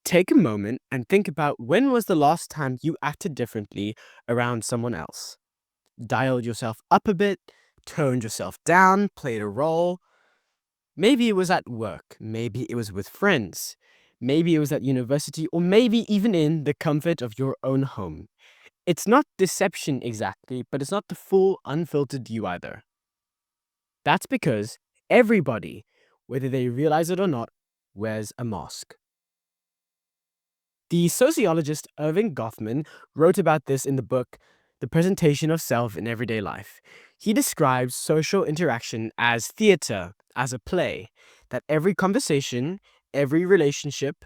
Take a moment and think about when was the last time you acted differently around someone else. Dialed yourself up a bit, toned yourself down, played a role. Maybe it was at work, maybe it was with friends, maybe it was at university, or maybe even in the comfort of your own home. It's not deception exactly, but it's not the full, unfiltered you either. That's because everybody, whether they realize it or not, wears a mask. The sociologist Irving Goffman wrote about this in the book The Presentation of Self in Everyday Life. He describes social interaction as theater, as a play, that every conversation, every relationship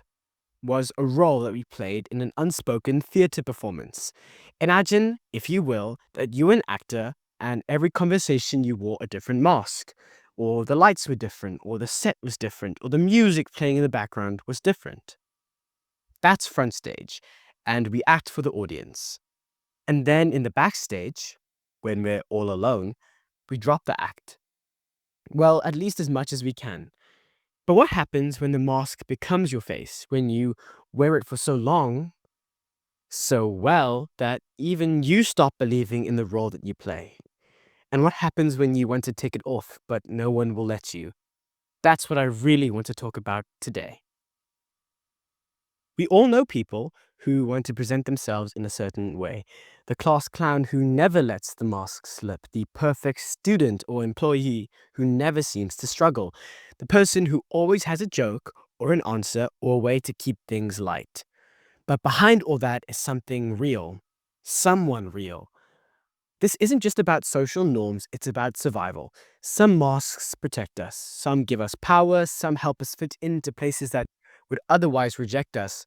was a role that we played in an unspoken theater performance. Imagine, if you will, that you were an actor and every conversation you wore a different mask, or the lights were different, or the set was different, or the music playing in the background was different. That's front stage, and we act for the audience. And then in the backstage, when we're all alone, we drop the act. Well, at least as much as we can. But what happens when the mask becomes your face, when you wear it for so long, so well, that even you stop believing in the role that you play? And what happens when you want to take it off, but no one will let you? That's what I really want to talk about today. We all know people who want to present themselves in a certain way. The class clown who never lets the mask slip. The perfect student or employee who never seems to struggle. The person who always has a joke or an answer or a way to keep things light. But behind all that is something real. Someone real. This isn't just about social norms, it's about survival. Some masks protect us, some give us power, some help us fit into places that would otherwise reject us.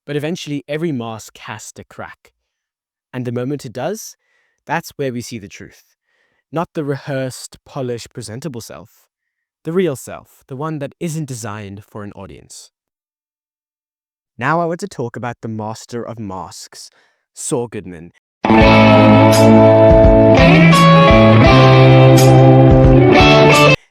But eventually, every mask has to crack. And the moment it does, that's where we see the truth. Not the rehearsed, polished, presentable self. The real self, the one that isn't designed for an audience. Now I want to talk about the master of masks, Saul Goodman.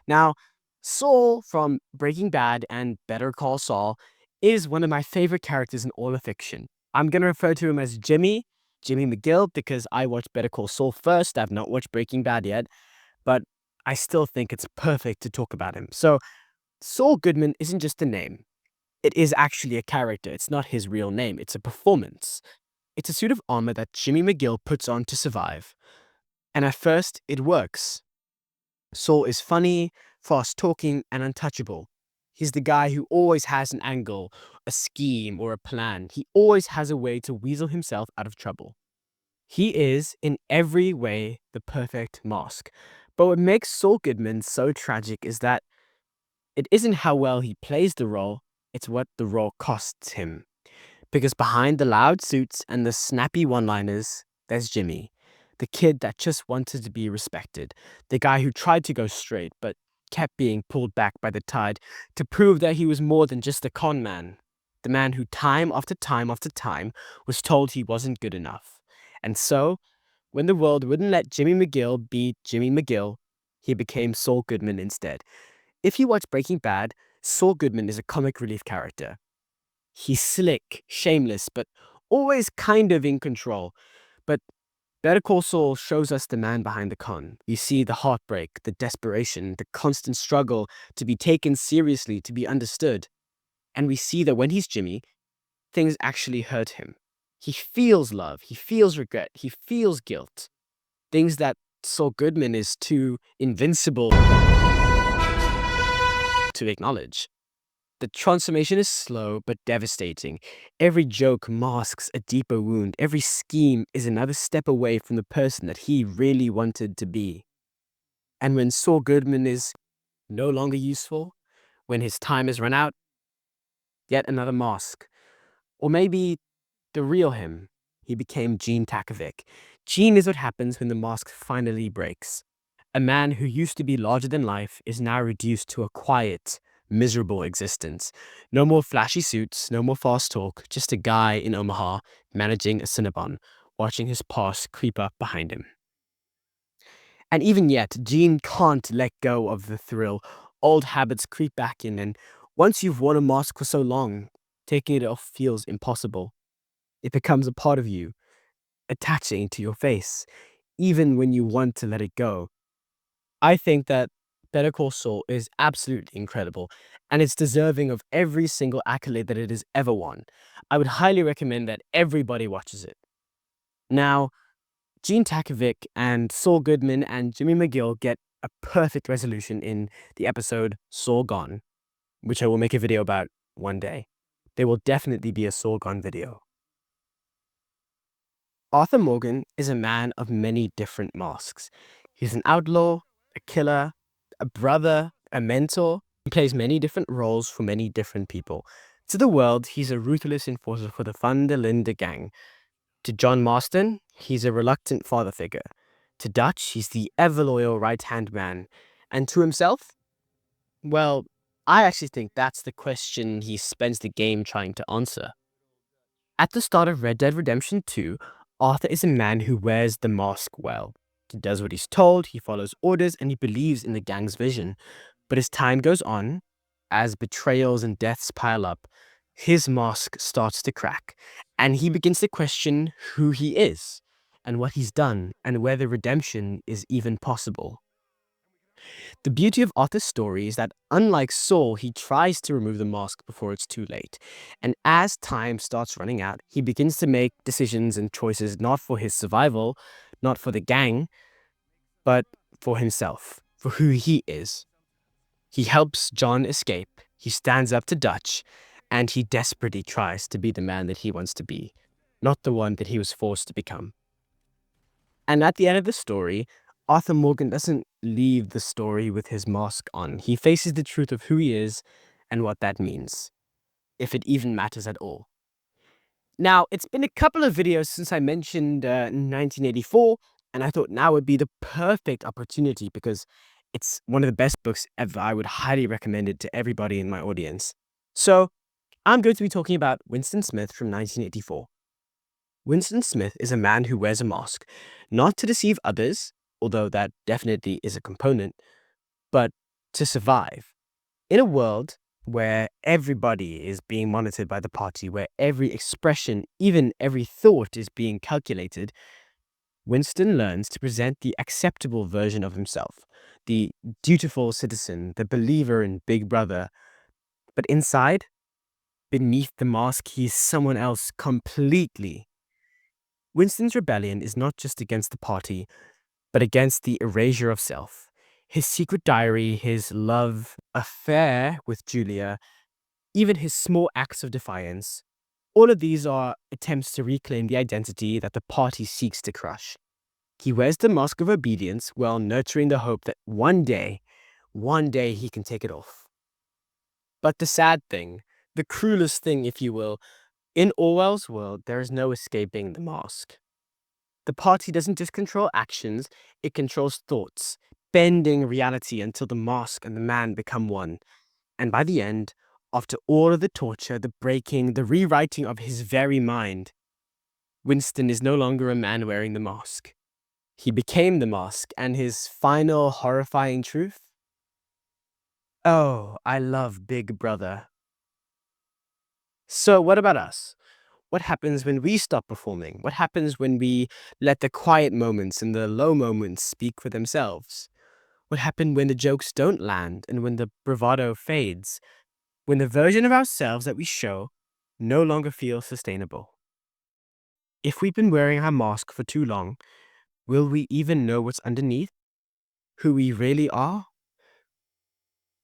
Now, Saul from Breaking Bad and Better Call Saul is one of my favorite characters in all of fiction. I'm going to refer to him as Jimmy McGill, because I watched Better Call Saul first. I've not watched Breaking Bad yet, but I still think it's perfect to talk about him. So, Saul Goodman isn't just a name. It is actually a character. It's not his real name. It's a performance. It's a suit of armor that Jimmy McGill puts on to survive. And at first, it works. Saul is funny, fast-talking, and untouchable. He's the guy who always has an angle, a scheme, or a plan. He always has a way to weasel himself out of trouble. He is, in every way, the perfect mask. But what makes Saul Goodman so tragic is that it isn't how well he plays the role, it's what the role costs him. Because behind the loud suits and the snappy one-liners, there's Jimmy, the kid that just wanted to be respected, the guy who tried to go straight but kept being pulled back by the tide to prove that he was more than just a con man, the man who time after time after time was told he wasn't good enough. And so, when the world wouldn't let Jimmy McGill be Jimmy McGill, he became Saul Goodman instead. If you watch Breaking Bad, Saul Goodman is a comic relief character. He's slick, shameless, but always kind of in control. But Better Call Saul shows us the man behind the con. We see the heartbreak, the desperation, the constant struggle to be taken seriously, to be understood. And we see that when he's Jimmy, things actually hurt him. He feels love, he feels regret, he feels guilt. Things that Saul Goodman is too invincible to acknowledge. The transformation is slow but devastating. Every joke masks a deeper wound. Every scheme is another step away from the person that he really wanted to be. And when Saul Goodman is no longer useful, when his time has run out, yet another mask. Or maybe the real him. He became Gene Takovic. Gene is what happens when the mask finally breaks. A man who used to be larger than life is now reduced to a quiet, miserable existence. No more flashy suits, no more fast talk, just a guy in Omaha managing a Cinnabon, watching his past creep up behind him. And even yet, Gene can't let go of the thrill. Old habits creep back in, and once you've worn a mask for so long, taking it off feels impossible. It becomes a part of you, attaching to your face, even when you want to let it go. I think that Better Call Saul is absolutely incredible, and it's deserving of every single accolade that it has ever won. I would highly recommend that everybody watches it. Now, Gene Takovic and Saul Goodman and Jimmy McGill get a perfect resolution in the episode Saul Gone, which I will make a video about one day. There will definitely be a Saul Gone video. Arthur Morgan is a man of many different masks. He's an outlaw, a killer, a brother, a mentor. He plays many different roles for many different people. To the world, he's a ruthless enforcer for the Van der Linde gang. To John Marston, he's a reluctant father figure. To Dutch, he's the ever-loyal right-hand man. And to himself? Well, I actually think that's the question he spends the game trying to answer. At the start of Red Dead Redemption 2, Arthur is a man who wears the mask well. He does what he's told, he follows orders, and he believes in the gang's vision. But as time goes on, as betrayals and deaths pile up, his mask starts to crack, and he begins to question who he is, and what he's done, and whether redemption is even possible. The beauty of Arthur's story is that, unlike Saul, he tries to remove the mask before it's too late. And as time starts running out, he begins to make decisions and choices not for his survival, not for the gang, but for himself, for who he is. He helps John escape, he stands up to Dutch, and he desperately tries to be the man that he wants to be, not the one that he was forced to become. And at the end of the story, Arthur Morgan doesn't leave the story with his mask on. He faces the truth of who he is and what that means, if it even matters at all. Now, it's been a couple of videos since I mentioned 1984, and I thought now would be the perfect opportunity because it's one of the best books ever. I would highly recommend it to everybody in my audience. So, I'm going to be talking about Winston Smith from 1984. Winston Smith is a man who wears a mask, not to deceive others, although that definitely is a component, but to survive. In a world where everybody is being monitored by the party, where every expression, even every thought is being calculated, Winston learns to present the acceptable version of himself, the dutiful citizen, the believer in Big Brother. But inside, beneath the mask, he's someone else completely. Winston's rebellion is not just against the party, but against the erasure of self. His secret diary, his love affair with Julia, even his small acts of defiance, all of these are attempts to reclaim the identity that the party seeks to crush. He wears the mask of obedience while nurturing the hope that one day he can take it off. But the sad thing, the cruelest thing, if you will, in Orwell's world, there is no escaping the mask. The party doesn't just control actions, it controls thoughts, bending reality until the mask and the man become one. And by the end, after all of the torture, the breaking, the rewriting of his very mind, Winston is no longer a man wearing the mask. He became the mask, and his final horrifying truth? Oh, I love Big Brother. So what about us? What happens when we stop performing? What happens when we let the quiet moments and the low moments speak for themselves? What happens when the jokes don't land and when the bravado fades? When the version of ourselves that we show no longer feels sustainable? If we've been wearing our mask for too long, will we even know what's underneath? Who we really are?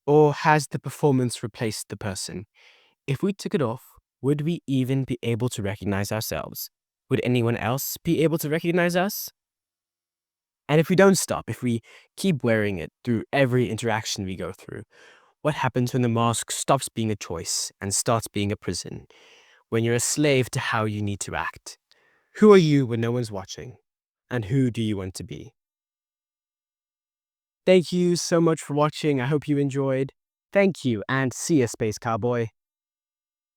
Or has the performance replaced the person? If we took it off, would we even be able to recognize ourselves? Would anyone else be able to recognize us? And if we don't stop, if we keep wearing it through every interaction we go through, what happens when the mask stops being a choice and starts being a prison? When you're a slave to how you need to act? Who are you when no one's watching? And who do you want to be? Thank you so much for watching. I hope you enjoyed. Thank you, and see ya, Space Cowboy.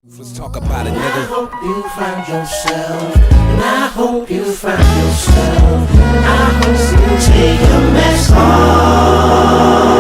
Let's talk about it, nigga. I hope you find yourself, and I hope you find yourself. I hope you take your mask off.